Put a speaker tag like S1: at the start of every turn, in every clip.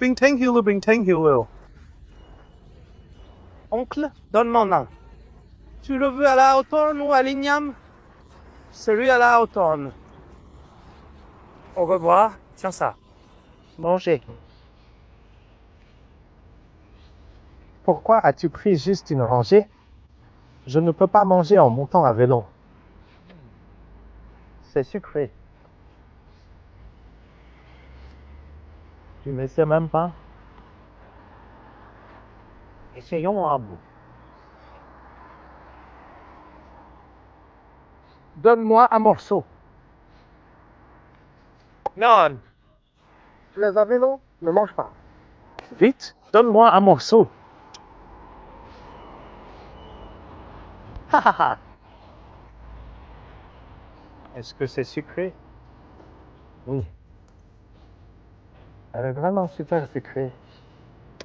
S1: Will. Oncle, donne mon nom. Tu le veux à la Hawthorne ou à l'igname? Celui à la Hawthorne. Au revoir. Tiens ça. Mangez.
S2: Pourquoi as-tu pris juste une rangée? Je ne peux pas manger en montant à vélo.
S1: C'est sucré.
S2: Tu ne sais même pas?
S1: Essayons un bout.
S2: Donne-moi un morceau.
S1: Non.
S2: Tu les à vélo? Ne mange pas. Vite, donne-moi un morceau.
S1: Ha ha ha. Est-ce que c'est sucré?
S2: Oui. Elle est vraiment super sucrée.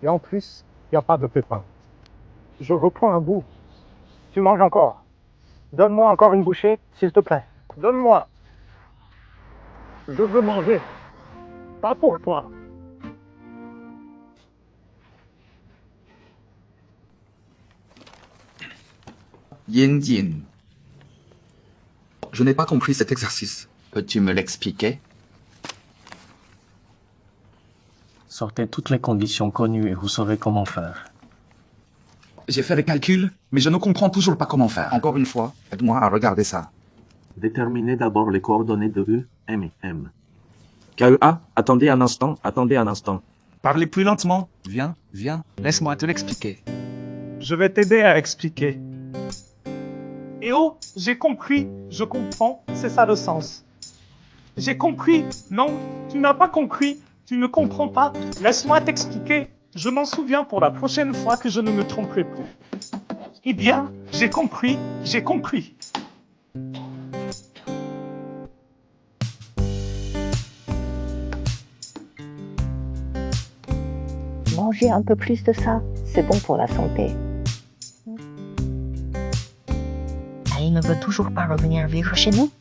S2: Et en plus, il n'y a pas de pépins. Je reprends un bout. Tu manges encore. Donne-moi encore une bouchée, s'il te plaît. Donne-moi. Je veux manger. Pas pour toi.
S3: Yin Yin. Je n'ai pas compris cet exercice. Peux-tu me l'expliquer?
S4: Sortez toutes les conditions connues et vous saurez comment faire.
S3: J'ai fait les calculs, mais je ne comprends toujours pas comment faire. Encore une fois, aide-moi à regarder ça.
S5: Déterminez d'abord les coordonnées de U, M et M. KEA, attendez un instant.
S3: Parlez plus lentement. Viens. Laisse-moi te l'expliquer.
S2: Je vais t'aider à expliquer. Eh oh, j'ai compris, je comprends, c'est ça le sens. J'ai compris, non, tu n'as pas compris, tu ne comprends pas, laisse-moi t'expliquer. Je m'en souviens pour la prochaine fois que je ne me tromperai plus. Eh bien, j'ai compris.
S6: Mangez un peu plus de ça, c'est bon pour la santé. Elle ne veut toujours pas revenir vivre chez nous?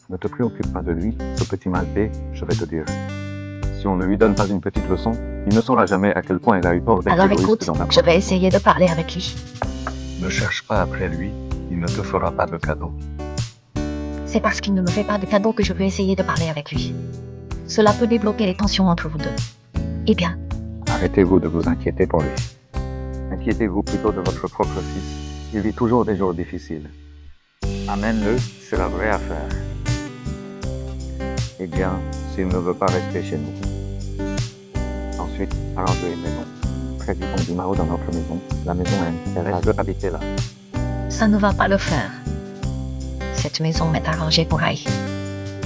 S7: Ne te préoccupe pas de lui, ce petit malpais, je vais te dire. Si on ne lui donne pas une petite leçon, il ne saura jamais à quel point il a eu tort d'être
S6: Alors
S7: égoïste
S6: écoute,
S7: dans la
S6: je vais essayer de parler avec lui.
S7: Ne cherche pas après lui, il ne te fera pas de cadeau.
S6: C'est parce qu'il ne me fait pas de cadeau que je vais essayer de parler avec lui. Cela peut débloquer les tensions entre vous deux. Eh bien,
S7: Arrêtez-vous de vous inquiéter pour lui. Inquiétez-vous plutôt de votre propre fils. Il vit toujours des jours difficiles. Amène-le, c'est la vraie affaire. Eh bien, s'il ne veut pas rester chez nous. Ensuite, arrange une maison. Très vite, on du Mao dans notre maison. La maison laisse-le habiter là.
S6: ça ne va pas le faire. Cette maison m'est arrangée pour Aïe.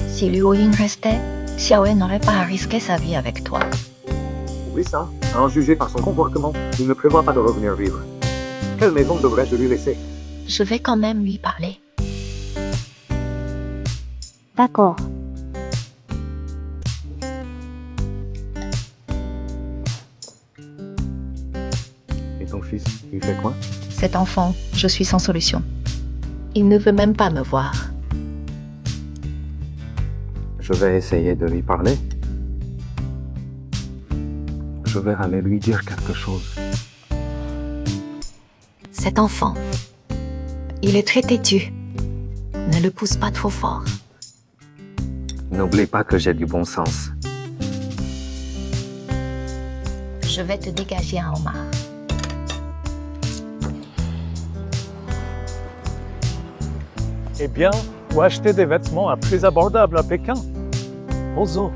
S6: Si Liu Ying restait, Xiaowei n'aurait pas à risquer sa vie avec toi.
S7: Oui, ça. À en juger par son comportement, il ne prévoit pas de revenir vivre. Quelle maison devrais-je lui laisser?
S6: Je vais quand même lui parler.
S8: D'accord.
S7: Et ton fils, il fait quoi?
S6: Cet enfant, je suis sans solution. Il ne veut même pas me voir.
S7: Je vais essayer de lui parler. Je vais aller lui dire quelque chose.
S6: Cet enfant, il est très têtu. Ne le pousse pas trop fort.
S7: N'oublie pas que j'ai du bon sens.
S6: Je vais te dégager un homard.
S2: Eh bien, ou acheter des vêtements à prix abordable à Pékin. Ozo.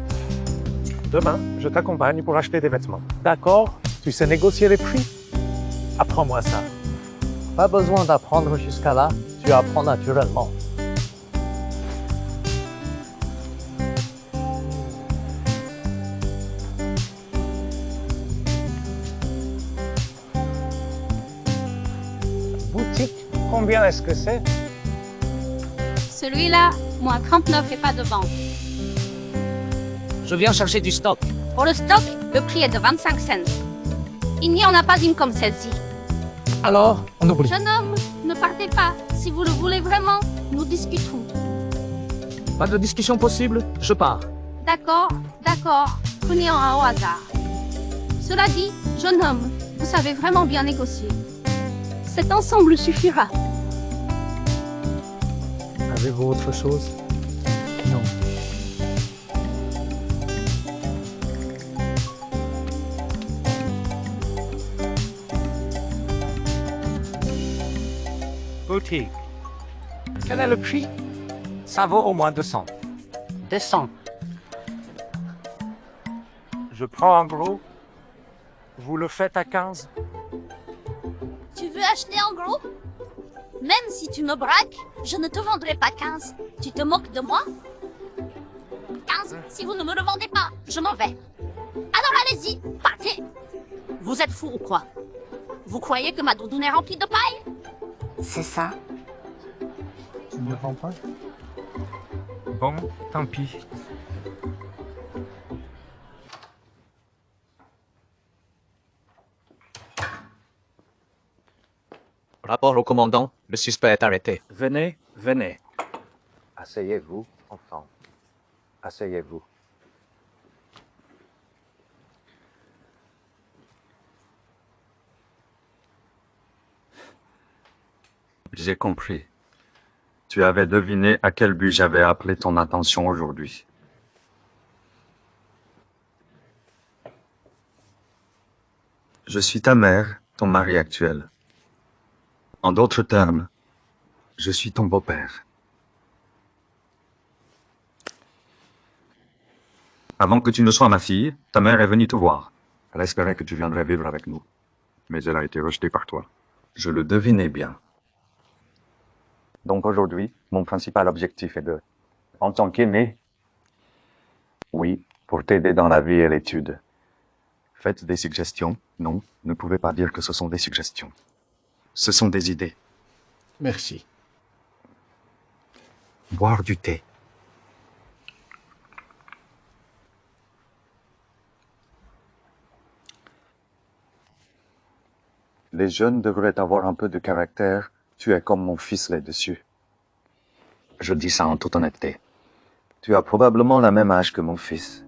S2: Demain, je t'accompagne pour acheter des vêtements. D'accord? Tu sais négocier les prix? Apprends-moi ça. Pas besoin d'apprendre jusqu'à là, tu apprends naturellement. Boutique, combien est-ce que c'est?
S9: Celui-là, moins 39 et pas de vente.
S1: Je viens chercher du stock.
S9: Pour le stock, le prix est de 25 cents. Il n'y en a pas une comme celle-ci.
S2: Alors, on oublie.
S9: Jeune homme, ne partez pas. Si vous le voulez vraiment, nous discuterons.
S1: Pas de discussion possible, je pars.
S9: D'accord, d'accord. prenez un au hasard. Cela dit, jeune homme, vous savez vraiment bien négocier. Cet ensemble suffira.
S1: Avez-vous autre chose?
S4: Non.
S1: Boutique. Quel est le prix? Ça vaut au moins 200.
S9: 200.
S1: Je prends en gros. Vous le faites à 15.
S9: Tu veux acheter en gros? Même si tu me braques, je ne te vendrai pas 15. Tu te moques de moi? 15, si vous ne me le vendez pas, je m'en vais. Alors allez-y, partez. Vous êtes fou ou quoi? Vous croyez que ma doudoune est remplie de paille? C'est ça.
S2: Tu ne le vends pas?
S1: Bon, tant pis.
S8: Rapport au commandant, le suspect est arrêté.
S7: Venez, venez. Asseyez-vous, enfant. Asseyez-vous.
S10: J'ai compris. Tu avais deviné à quel but j'avais appelé ton attention aujourd'hui. Je suis ta mère, ton mari actuel. En d'autres termes, je suis ton beau-père. Avant que tu ne sois ma fille, ta mère est venue te voir. Elle espérait que tu viendrais vivre avec nous. Mais elle a été rejetée par toi. Je le devinais bien.
S7: Donc aujourd'hui, mon principal objectif est de, en tant qu'aîné, oui, pour t'aider dans la vie et l'étude.
S10: Faites des suggestions. Non, ne pouvez pas dire que ce sont des suggestions. Ce sont des idées.
S4: Merci.
S10: Boire du thé.
S7: Les jeunes devraient avoir un peu de caractère. Tu es comme mon fils là-dessus.
S10: Je dis ça en toute honnêteté.
S7: Tu as probablement le même âge que mon fils.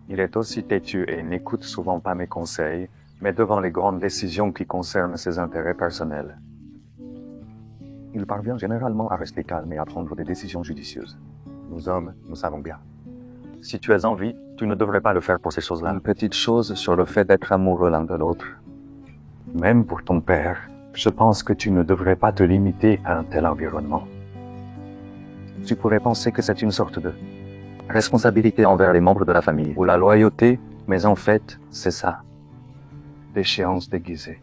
S7: Il est aussi têtu et n'écoute souvent pas mes conseils, mais devant les grandes décisions qui concernent ses intérêts personnels. Il parvient généralement à rester calme et à prendre des décisions judicieuses. Nous hommes, nous savons bien. Si tu es en vie, tu ne devrais pas le faire pour ces choses-là. Une petite chose sur le fait d'être amoureux l'un de l'autre. Même pour ton père, je pense que tu ne devrais pas te limiter à un tel environnement. Tu pourrais penser que c'est une sorte de responsabilité envers les membres de la famille, ou la loyauté, mais en fait, c'est ça. Déchéance déguisée.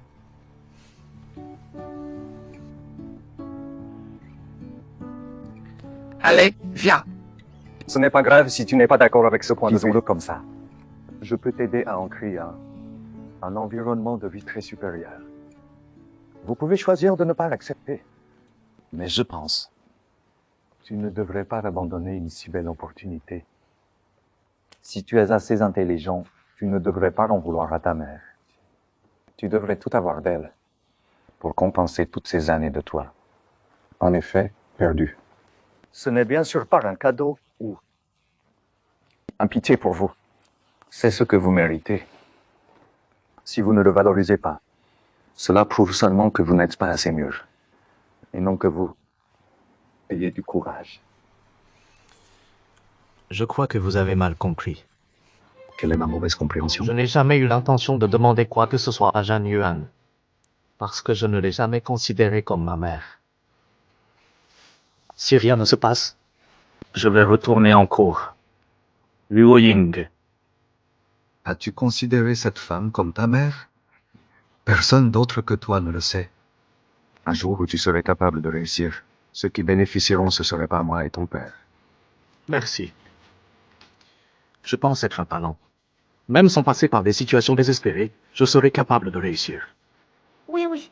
S8: Allez, viens.
S7: Ce n'est pas grave si tu n'es pas d'accord avec ce point de vue comme ça. Je peux t'aider à en créer un environnement de vie très supérieur. Vous pouvez choisir de ne pas l'accepter. Mais je pense. Tu ne devrais pas abandonner une si belle opportunité. Si tu es assez intelligent, tu ne devrais pas en vouloir à ta mère. Tu devrais tout avoir d'elle pour compenser toutes ces années de toi. En effet, perdu. Ce n'est bien sûr pas un cadeau ou un pitié pour vous. C'est ce que vous méritez. Si vous ne le valorisez pas, cela prouve seulement que vous n'êtes pas assez mûr. Et non que vous ayez du courage.
S8: Je crois que vous avez mal compris.
S10: Quelle est ma mauvaise compréhension?
S8: Je n'ai jamais eu l'intention de demander quoi que ce soit à Jeanne Yuan, parce que je ne l'ai jamais considérée comme ma mère. Si rien ne se passe, je vais retourner en cours. Luo Ying.
S10: As-tu considéré cette femme comme ta mère? Personne d'autre que toi ne le sait. Un jour où tu serais capable de réussir, ceux qui bénéficieront, ce serait pas moi et ton père.
S8: Merci. Je pense être un talent. Même sans passer par des situations désespérées, je serai capable de réussir.
S9: Oui, oui.